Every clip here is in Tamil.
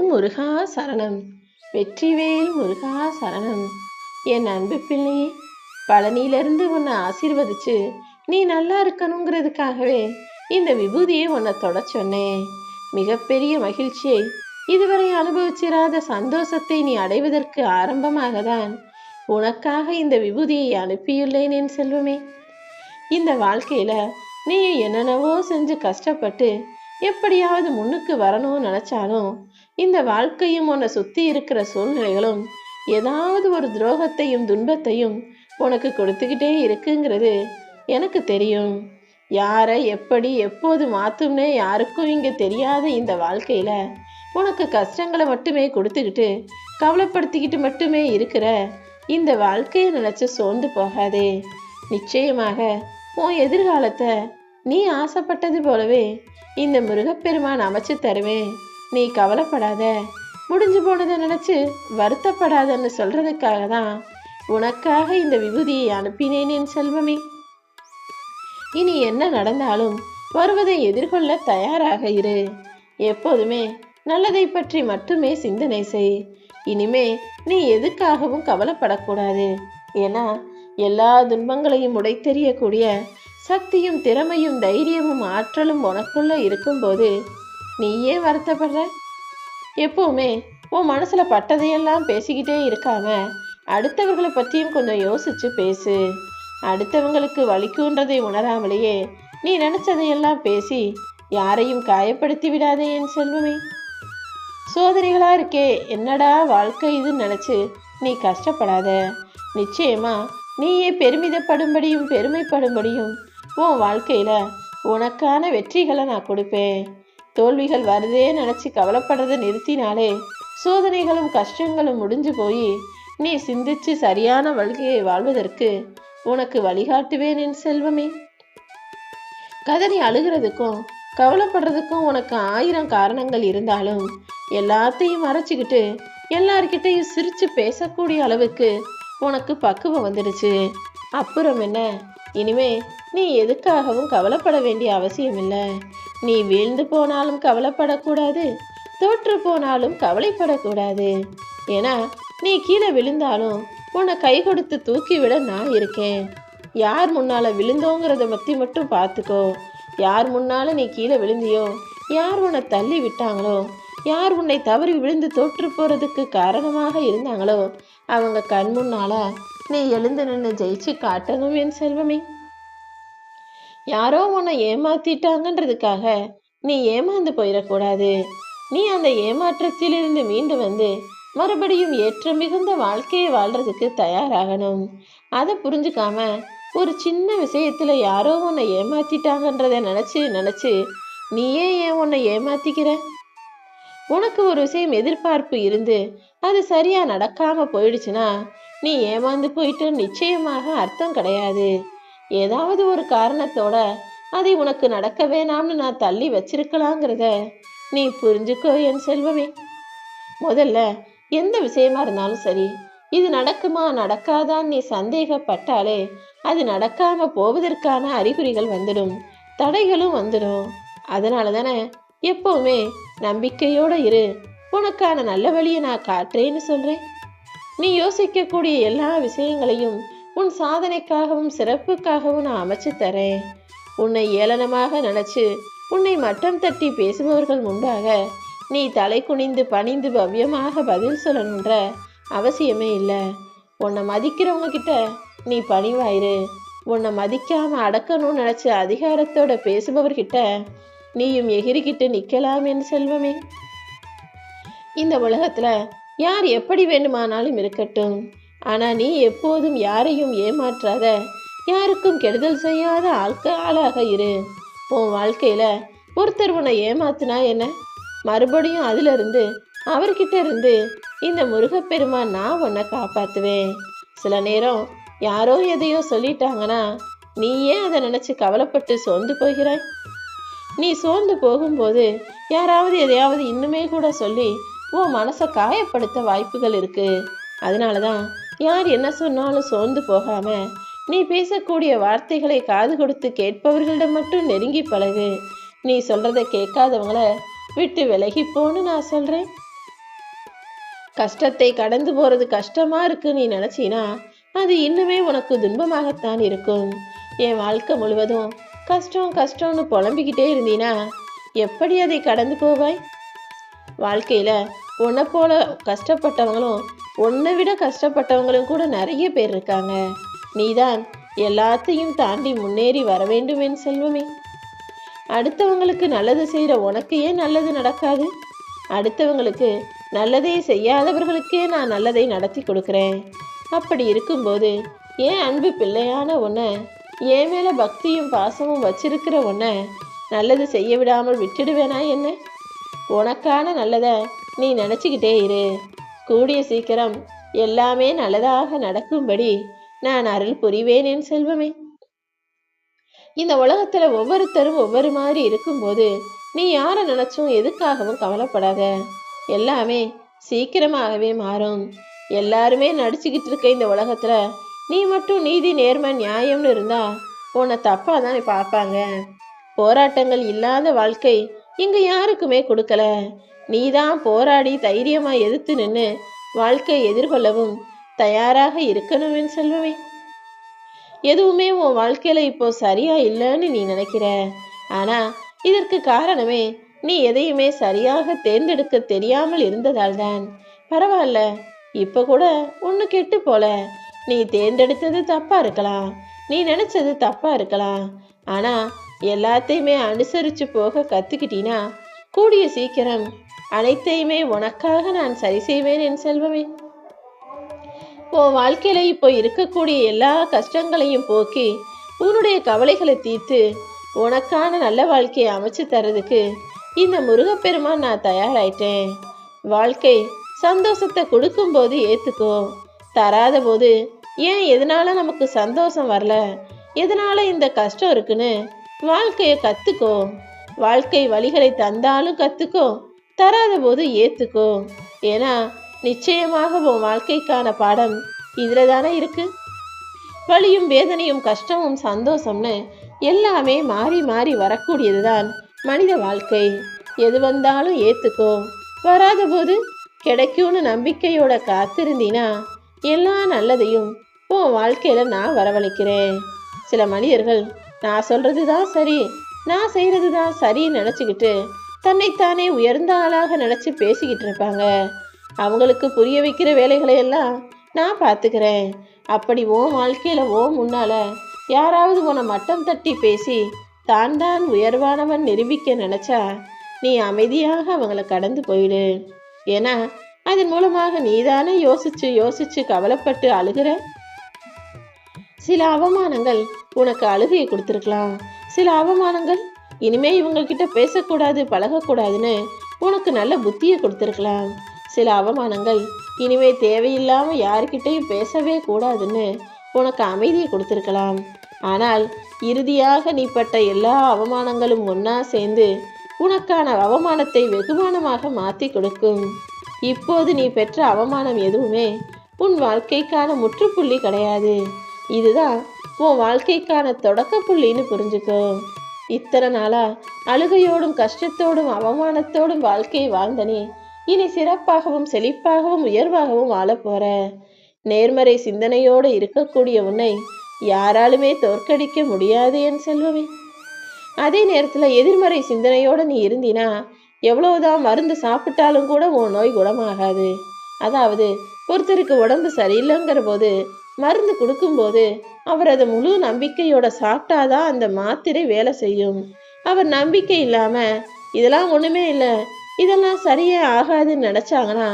ஓம் முருகா சரணம். வெற்றிவேல் முருகா சரணம். என் அன்பு பிள்ளையே, பழனியிலிருந்து உன்னை ஆசீர்வதிச்சு நீ நல்லா இருக்கணுங்கிறதுக்காகவே இந்த விபூதியை உன்னை தொட சொன்னேன். மிகப்பெரிய மகிழ்ச்சியை, இதுவரை அனுபவிச்சிராத சந்தோஷத்தை நீ அடைவதற்கு ஆரம்பமாக தான் உனக்காக இந்த விபூதியை அனுப்பியுள்ளேன் என் செல்வமே. இந்த வாழ்க்கையில நீ என்னென்னவோ செஞ்சு கஷ்டப்பட்டு எப்படியாவது முன்னுக்கு வரணும்னு நினைச்சாலும் இந்த வாழ்க்கையும் உன்னை சுத்தி இருக்கிற சூழ்நிலைகளும் ஏதாவது ஒரு துரோகத்தையும் துன்பத்தையும் உனக்கு கொடுத்துக்கிட்டே இருக்குங்கிறது எனக்கு தெரியும். யாரை எப்படி எப்போது மாத்தும்னே யாருக்கும் இங்க தெரியாத இந்த வாழ்க்கையில உனக்கு கஷ்டங்களை மட்டுமே கொடுத்துக்கிட்டு கவலைப்படுத்திக்கிட்டு மட்டுமே இருக்கிற இந்த வாழ்க்கையை நினைச்சு சோர்ந்து போகாதே. நிச்சயமாக உன் எதிர்காலத்தை நீ ஆசைப்பட்டது போலவே இந்த முருகப்பெருமான் அமைச்சு தருவேன். நீ கவலைப்படாத, முடிஞ்சு போனதை நினைச்சு வருத்தப்படாதன்னு சொல்றதுக்காக தான் உனக்காக இந்த விபூதியை அனுப்பினேன் என் செல்வமே. இனி என்ன நடந்தாலும் வருவதை எதிர்கொள்ள தயாராக இரு. எப்போதுமே நல்லதை பற்றி மட்டுமே சிந்தனை செய். இனிமே நீ எதுக்காகவும் கவலைப்படக்கூடாது. ஏன்னா எல்லா துன்பங்களையும் உடைத்தெறியக்கூடிய சக்தியும் திறமையும் தைரியமும் ஆற்றலும் உனக்குள்ள இருக்கும்போது நீ ஏன் வருத்தப்படுற? எப்பவுமே உன் மனசுல பட்டதையெல்லாம் பேசிக்கிட்டே இருக்காம அடுத்தவர்களை பற்றியும் கொஞ்சம் யோசிச்சு பேசு. அடுத்தவங்களுக்கு வலிக்குன்றதை உணராமலேயே நீ நினைச்சதையெல்லாம் பேசி யாரையும் காயப்படுத்தி விடாதே என் செல்வமே. சோதனைகளா இருக்கே, என்னடா வாழ்க்கை இதுன்னு நினைச்சு நீ கஷ்டப்படாத. நிச்சயமா நீயே பெருமிதப்படும்படியும் பெருமைப்படும்படியும் உன் வாழ்க்கையில உனக்கான வெற்றிகளை நான் கொடுப்பேன். தோல்விகள் வருதே நினைச்சு கவலைப்படுறதை நிறுத்தினாலே சோதனைகளும் கஷ்டங்களும் முடிஞ்சு போய் நீ சிந்திச்சு சரியான வாழ்க்கையை வாழ்வதற்கு உனக்கு வழிகாட்டுவேன் என் செல்வமே. கதறி அழுகிறதுக்கும் கவலைப்படுறதுக்கும் உனக்கு 1000 காரணங்கள் இருந்தாலும் எல்லாத்தையும் மறைச்சிக்கிட்டு எல்லார்கிட்டையும் சிரிச்சு பேசக்கூடிய அளவுக்கு உனக்கு பக்குவம் வந்துடுச்சு. அப்புறம் என்ன, இனிமே நீ எதுக்காகவும் கவலைப்பட வேண்டிய அவசியம் இல்லை. நீ வீழ்ந்து போனாலும் கவலைப்படக்கூடாது, தோற்று போனாலும் கவலைப்படக்கூடாது. ஏன்னா நீ கீழே விழுந்தாலும் உன்னை கை கொடுத்து தூக்கி விட நான் இருக்கேன். யார் முன்னால விழுந்தோங்கிறத பற்றி மட்டும் பார்த்துக்கோ. யார் முன்னால நீ கீழே விழுந்தியோ, யார் உன்னை தள்ளி விட்டாங்களோ, யார் உன்னை தவறி விழுந்து தோற்று போறதுக்கு காரணமாக இருந்தாங்களோ அவங்க கண் முன்னால நீ எழுந்து நின்று ஜெயிச்சு காட்டணும் என் செல்வமே. யாரோ உன்னை ஏமாத்திட்டாங்கன்றதுக்காக நீ ஏமாந்து போயிடக்கூடாது. நீ அந்த ஏமாற்றத்திலிருந்து மீண்டு வந்து மறுபடியும் ஏற்ற மிகுந்த வாழ்க்கையை வாழ்றதுக்கு தயாராகணும். அதை புரிஞ்சுக்காம ஒரு சின்ன விஷயத்துல யாரோ உன்னை ஏமாத்திட்டாங்கன்றத நினைச்சு நீயே ஏன் உன்னை ஏமாத்திக்கிற? உனக்கு ஒரு விஷயம் எதிர்பார்ப்பு இருந்து அது சரியா நடக்காம போயிடுச்சுன்னா நீ ஏமாந்து போயிட்டு நிச்சயமாக அர்த்தம் கிடையாது. ஏதாவது ஒரு காரணத்தோட அதை உனக்கு நடக்க வேணாம்னு நான் தள்ளி வச்சிருக்கலாங்கிறத நீ புரிஞ்சுக்கோ என் செல்வமே. முதல்ல எந்த விஷயமா இருந்தாலும் சரி, இது நடக்குமா நடக்காதான்னு நீ சந்தேகப்பட்டாலே அது நடக்காம போவதற்கான அறிகுறிகள் வந்துடும், தடைகளும் வந்துடும். அதனால தானே எப்பவுமே நம்பிக்கையோட இரு, உனக்கான நல்ல வழியை நான் காட்டுறேன்னு சொல்றேன். நீ யோசிக்கக்கூடிய எல்லா விஷயங்களையும் உன் சாதனைக்காகவும் சிறப்புக்காகவும் நான் அமைச்சு தரேன். உன்னை ஏளனமாக நினைச்சு உன்னை மட்டம் தட்டி பேசுபவர்கள் முன்பாக நீ தலை குனிந்து பணிந்து பவ்யமாக பதில் சொல்லணுன்ற அவசியமே இல்லை. உன்னை மதிக்கிறவங்க கிட்ட நீ பணிவாயிரு. உன்னை மதிக்காம அடக்கணும்னு நினைச்ச அதிகாரத்தோட பேசுபவர்கிட்ட நீயும் எகிரிக்கிட்டு நிக்கலாம் என் செல்வமே. இந்த உலகத்துல யார் எப்படி வேண்டுமானாலும் இருக்கட்டும், ஆனா நீ எப்போதும் யாரையும் ஏமாற்றாத, யாருக்கும் கெடுதல் செய்யாத ஆளாக இரு. உன் வாழ்க்கையில ஒருத்தர் உன்னை ஏமாத்தினா என்ன, மறுபடியும் அதுல இருந்து அவர்கிட்ட இருந்து இந்த முருகப்பெருமான் நான் உன்னை காப்பாத்துவேன். சில நேரம் யாரோ எதையோ சொல்லிட்டாங்கன்னா நீ ஏன் அதை நினைச்சு கவலைப்பட்டு சோர்ந்து போகிறாய்? நீ சோர்ந்து போகும்போது யாராவது எதையாவது இன்னுமே கூட சொல்லி உன் மனசை காயப்படுத்த வாய்ப்புகள் இருக்கு. அதனாலதான் யார் என்ன சொன்னாலும் சோர்ந்து போகாம நீ பேசக்கூடிய வார்த்தைகளை காது கொடுத்து கேட்பவர்களிடம் மட்டும் நெருங்கி பழகு. நீ சொல்றதை கேட்காதவங்கள விட்டு விலகி போன்னு நான் சொல்றேன். கஷ்டத்தை கடந்து போறது கஷ்டமா இருக்கு நீ நினைச்சினா அது இன்னுமே உனக்கு துன்பமாகத்தான் இருக்கும். என் வாழ்க்கை முழுவதும் கஷ்டம் கஷ்டம்னு புலம்பிக்கிட்டே இருந்தீனா எப்படி அதை கடந்து போவாய்? வாழ்க்கையில உன்னை போல கஷ்டப்பட்டவங்களும் உன்னை விட கஷ்டப்பட்டவங்களும் கூட நிறைய பேர் இருக்காங்க. நீதான் எல்லாத்தையும் தாண்டி முன்னேறி வர வேண்டும் என் செல்வமே. அடுத்தவங்களுக்கு நல்லது செய்யற உனக்கு ஏன் நல்லது நடக்காது? அடுத்தவங்களுக்கு நல்லதே செய்யாதவர்களுக்கே நான் நல்லதை நடத்தி கொடுக்கிறேன். அப்படி இருக்கும்போது ஏன் அன்பு பிள்ளையான உன்னை, என் மேல பக்தியும் பாசமும் வச்சிருக்கிற உன்னை நல்லது செய்ய விடாமல் விட்டுடுவேனா என்ன? உனக்கான நல்லதை நீ நினச்சிக்கிட்டே இரு. கூடிய சீக்கிரம் எல்லாமே நல்லதாக நடக்கும்படி நான் அருள் புரிவேன் என் செல்வமே. இந்த உலகத்துல ஒவ்வொருத்தரும் ஒவ்வொரு மாதிரி இருக்கும்போது நீ யாரை நினைச்சும் எதுக்காகவும் கவலைப்படாத. எல்லாமே சீக்கிரமாகவே மாறும். எல்லாருமே நடிச்சுக்கிட்டு இருக்க இந்த உலகத்துல நீ மட்டும் நீதி நேர்மை நியாயம்னு இருந்தா உன்னை தப்பா தான் பார்ப்பாங்க. போராட்டங்கள் இல்லாத வாழ்க்கை இங்க யாருக்குமே கொடுக்கல. நீதான் போராடி தைரியமா எதிர்த்து நின்று வாழ்க்கை எதிர்கொள்ளவும் தயாராக இருக்கணும் என் செல்வமே. எதுவுமே உன் வாழ்க்கையில இப்போ சரியா இல்லைன்னு நீ நினைக்கிற. ஆனா இதற்கு காரணமே நீ எதையுமே சரியாக தேர்ந்தெடுக்க தெரியாமல் இருந்ததால் தான். பரவாயில்ல, இப்ப கூட ஒண்ணு கெட்டு போல. நீ தேர்ந்தெடுத்தது தப்பா இருக்கலாம், நீ நினைச்சது தப்பா இருக்கலாம். ஆனா எல்லாத்தையுமே அனுசரிச்சு போக கத்துக்கிட்டீனா கூடிய சீக்கிரம் அனைத்தையுமே உனக்காக நான் சரி செய்வேன் என் செல்வமே. உன் வாழ்க்கையில இப்போ இருக்கக்கூடிய எல்லா கஷ்டங்களையும் போக்கி உன்னுடைய கவலைகளை தீர்த்து உனக்கான நல்ல வாழ்க்கையை அமைச்சு தர்றதுக்கு இந்த முருகப்பெருமான் நான் தயாராயிட்டேன். வாழ்க்கை சந்தோஷத்தை கொடுக்கும்போது ஏத்துக்கோ, தராத போது ஏன் எதனால நமக்கு சந்தோஷம் வரல, எதனால இந்த கஷ்டம் இருக்குன்னு வாழ்க்கையை கத்துக்கோ. வாழ்க்கை வழிகளை தந்தாலும் கத்துக்கோ, தராத போது ஏத்துக்கோ. ஏன்னா நிச்சயமாக உன் வாழ்க்கைக்கான பாடம் இதுல தானே இருக்கு. வலியும் வேதனையும் கஷ்டமும் சந்தோஷம்னு எல்லாமே மாறி மாறி வரக்கூடியதுதான் மனித வாழ்க்கை. எது வந்தாலும் ஏத்துக்கோ, வராத போது கிடைக்கும்னு நம்பிக்கையோட காத்திருந்தீனா எல்லா நல்லதையும் உன் வாழ்க்கையில நான் வரவழைக்கிறேன். சில மனிதர்கள் நான் சொல்றதுதான் சரி, நான் செய்யறதுதான் சரின்னு நினைச்சுக்கிட்டு தன்னைத்தானே உயர்ந்த ஆளாக நினைச்சு பேசிக்கிட்டு இருப்பாங்க. அவங்களுக்கு புரிய வைக்கிற வேலைகளை எல்லாம் நான் பார்த்துக்கிறேன். அப்படி உன் வாழ்க்கையில முன்னால யாராவது உன்னை மட்டம் தட்டி பேசி தான் தான் உயர்வானவன் நிரூபிக்க நினைச்சா நீ அமைதியாக அவங்கள கடந்து போயிடு. ஏன்னா அதன் மூலமாக நீதானே யோசிச்சு யோசிச்சு கவலைப்பட்டு அழுகிற. சில அவமானங்கள் உனக்கு அழுகையை கொடுத்துருக்கலாம். சில அவமானங்கள் இனிமே இவங்ககிட்ட பேசக்கூடாது பழகக்கூடாதுன்னு உனக்கு நல்ல புத்தியை கொடுத்துருக்கலாம். சில அவமானங்கள் இனிமே தேவையில்லாம யாருக்கிட்டையும் பேசவே கூடாதுன்னு உனக்கு அமைதியை கொடுத்துருக்கலாம். ஆனால் இறுதியாக நீ பட்ட எல்லா அவமானங்களும் ஒன்னா சேர்ந்து உனக்கான அவமானத்தை வெகுமானமாக மாற்றி கொடுக்கும். இப்போது நீ பெற்ற அவமானம் எதுவுமே உன் வாழ்க்கைக்கான முற்றுப்புள்ளி கிடையாது. இதுதான் உன் வாழ்க்கைக்கான தொடக்க புள்ளின்னு புரிஞ்சுக்கோ. இத்தனை நாளா அழுகையோடும் கஷ்டத்தோடும் அவமானத்தோடும் வாழ்க்கையை வாழ்ந்தனே, இனி சிறப்பாகவும் செழிப்பாகவும் உயர்வாகவும் வாழ போற. நேர்மறை சிந்தனையோடு இருக்கக்கூடிய உன்னை யாராலுமே தோற்கடிக்க முடியாது என் செல்வமே. அதே நேரத்துல எதிர்மறை சிந்தனையோட நீ இருந்தினா எவ்வளவுதான் மருந்து சாப்பிட்டாலும் கூட உன் நோய் குணமாகாது. அதாவது ஒருத்தருக்கு உடம்பு சரியில்லைங்கிற போது மருந்து கொடுக்கும்போது அவர் அதை முழு நம்பிக்கையோட சாப்பிட்டாதான் அந்த மாத்திரை வேலை செய்யும். அவர் நம்பிக்கை இல்லாம இதெல்லாம் ஒண்ணுமே இல்லை, இதெல்லாம் சரியே ஆகாதுன்னு நினைச்சாங்கன்னா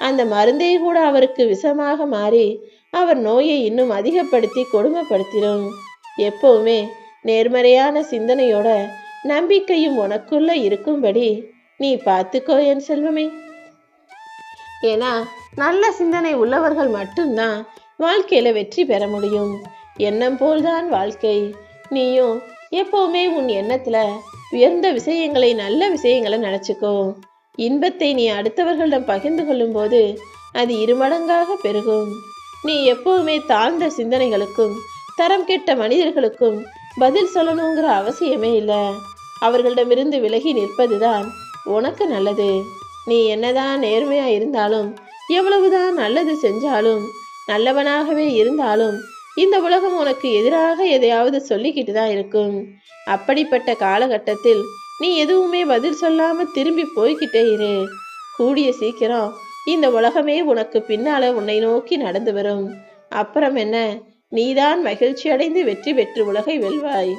அந்த மருந்தே கூட அவருக்கு விஷமாக மாறி அவர் நோயை இன்னும் அதிகப்படுத்தி கொடுமைப்படுத்திடும். எப்பவுமே நேர்மறையான சிந்தனையோட நம்பிக்கையும் உனக்குள்ள இருக்கும்படி நீ பார்த்துக்கோ என் செல்வமே. ஏன்னா நல்ல சிந்தனை உள்ளவர்கள் மட்டும்தான் வாழ்க்கையில வெற்றி பெற முடியும். எண்ணம் போல்தான் வாழ்க்கை. நீயும் எப்பவுமே உன் எண்ணத்துல உயர்ந்த விஷயங்களை நல்ல விஷயங்களை நினைச்சுக்கோ. இன்பத்தை நீ அடுத்தவர்களிடம் பகிர்ந்து கொள்ளும் போது அது இருமடங்காக பெருகும். நீ எப்பவுமே தாழ்ந்த சிந்தனைகளுக்கும் தரம் கெட்ட மனிதர்களுக்கும் பதில் சொல்லணுங்கிற அவசியமே இல்லை. அவர்களிடமிருந்து விலகி நிற்பதுதான் உனக்கு நல்லது. நீ என்னதான் நேர்மையா இருந்தாலும் எவ்வளவுதான் நல்லது செஞ்சாலும் நல்லவனாகவே இருந்தாலும் இந்த உலகம் உனக்கு எதிராக எதையாவது சொல்லிக்கிட்டு தான் இருக்கும். அப்படிப்பட்ட காலகட்டத்தில் நீ எதுவுமே பதில் சொல்லாம திரும்பி போய்கிட்டே இரு. கூடிய சீக்கிரம் இந்த உலகமே உனக்கு பின்னால உன்னை நோக்கி நடந்து வரும். அப்புறம் என்ன, நீதான் மகிழ்ச்சி அடைந்து வெற்றி பெற்று உலகை வெல்வாய்.